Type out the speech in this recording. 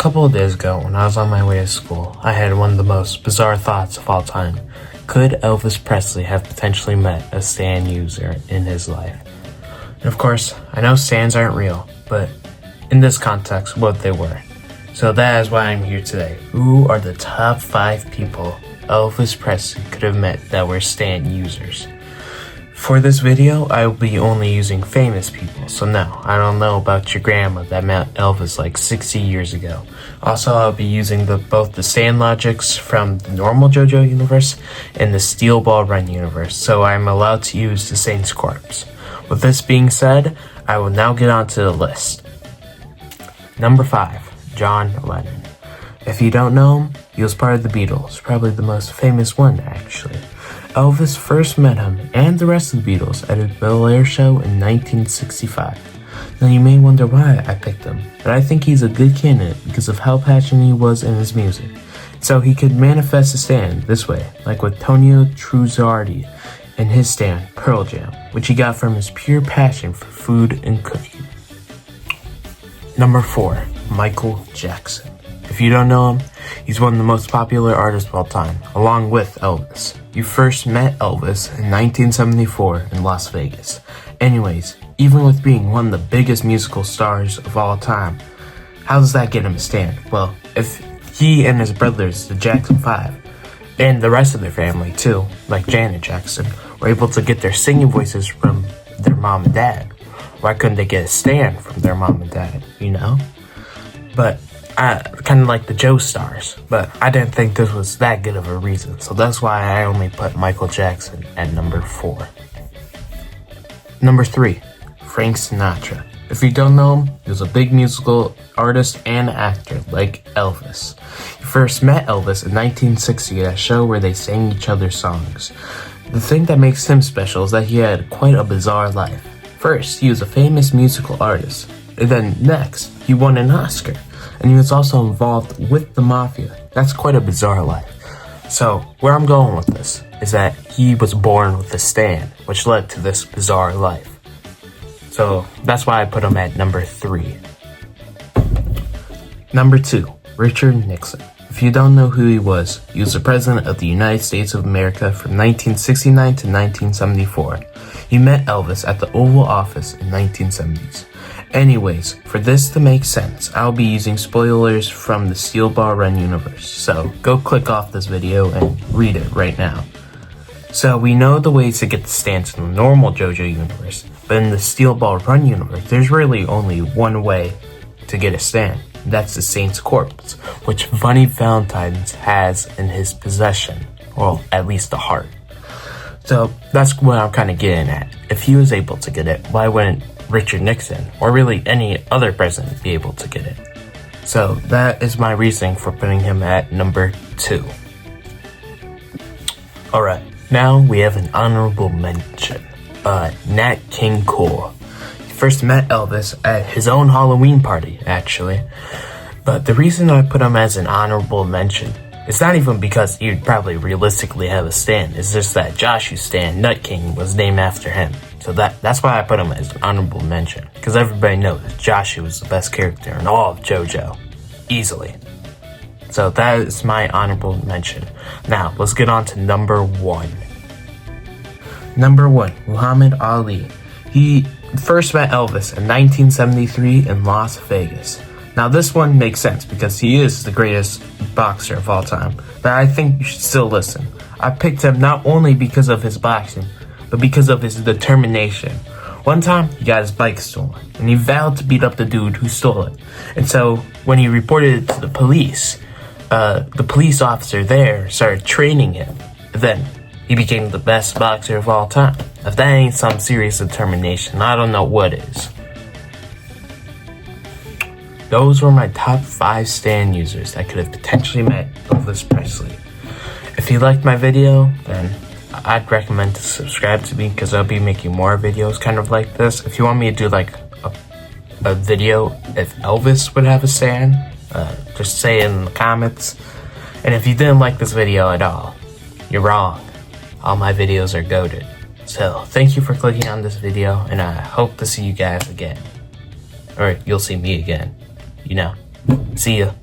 couple of days ago, when I was on my way to school, I had one of the most bizarre thoughts of all time. Could Elvis Presley have potentially met a Stan user in his life? And of course, I know Stans aren't real, but in this context, what they were. So that is why I'm here today. Who are the top 5 people Elvis Presley could have met that were Stan users? For this video, I will be only using famous people, so no, I don't know about your grandma that met Elvis like 60 years ago. Also, I'll be using both the Stan logics from the normal JoJo universe and the Steel Ball Run universe, so I'm allowed to use the Saints Corpse. With this being said, I will now get on to the list. Number 5, John Lennon. If you don't know him, he was part of the Beatles, probably the most famous one actually. Elvis first met him and the rest of the Beatles at a Bel Air show in 1965. Now you may wonder why I picked him, but I think he's a good candidate because of how passionate he was in his music. So he could manifest a stand this way, like with Tonio Truzzardi and his stand, Pearl Jam, which he got from his pure passion for food and cooking. Number 4, Michael Jackson. If you don't know him, he's one of the most popular artists of all time, along with Elvis. You first met Elvis in 1974 in Las Vegas. Anyways, even with being one of the biggest musical stars of all time, how does that get him a stand? Well, if he and his brothers, the Jackson 5, and the rest of their family too, like Janet Jackson, were able to get their singing voices from their mom and dad, why couldn't they get a stand from their mom and dad, you know? But kind of like the Joe Stars, but I didn't think this was that good of a reason, so that's why I only put Michael Jackson at number 4. Number 3, Frank Sinatra. If you don't know him, he was a big musical artist and actor like Elvis. You first met Elvis in 1960 at a show where they sang each other's songs. The thing that makes him special is that he had quite a bizarre life. First, he was a famous musical artist, and then next, he won an Oscar. And he was also involved with the mafia. That's quite a bizarre life. So, where I'm going with this is that he was born with a stand, which led to this bizarre life. So, that's why I put him at number 3. Number 2, Richard Nixon. If you don't know who he was the President of the United States of America from 1969 to 1974. He met Elvis at the Oval Office in 1970s. Anyways, for this to make sense, I'll be using spoilers from the Steel Ball Run universe, so go click off this video and read it right now. So we know the ways to get the stands in the normal JoJo universe, but in the Steel Ball Run universe, there's really only one way to get a stand. That's the Saints Corpse, which Bunny Valentines has in his possession, well, at least the heart. So that's what I'm kind of getting at. If he was able to get it, why wouldn't Richard Nixon, or really any other president, be able to get it? So that is my reasoning for putting him at number 2. Alright, now we have an honorable mention. Nat King Cole. He first met Elvis at his own Halloween party, actually. But the reason I put him as an honorable mention, it's not even because he'd probably realistically have a stand. It's just that Joshua's stand, Nut King, was named after him. So that's why I put him as an honorable mention. Because everybody knows Joshua was the best character in all of JoJo. Easily. So that is my honorable mention. Now, let's get on to number 1. Number 1, Muhammad Ali. He first met Elvis in 1973 in Las Vegas. Now this one makes sense because he is the greatest boxer of all time. But I think you should still listen. I picked him not only because of his boxing, but because of his determination. One time, he got his bike stolen, and he vowed to beat up the dude who stole it. And so, when he reported it to the police officer there started training him. Then, he became the best boxer of all time. If that ain't some serious determination, I don't know what is. Those were my top 5 Stan users that could have potentially met Elvis Presley. If you liked my video, then I'd recommend to subscribe to me because I'll be making more videos kind of like this. If you want me to do like a video if Elvis would have a stand, just say it in the comments. And if you didn't like this video at all, you're wrong. All my videos are goated. So thank you for clicking on this video, and I hope to see you guys again. Or you'll see me again. You know. See ya.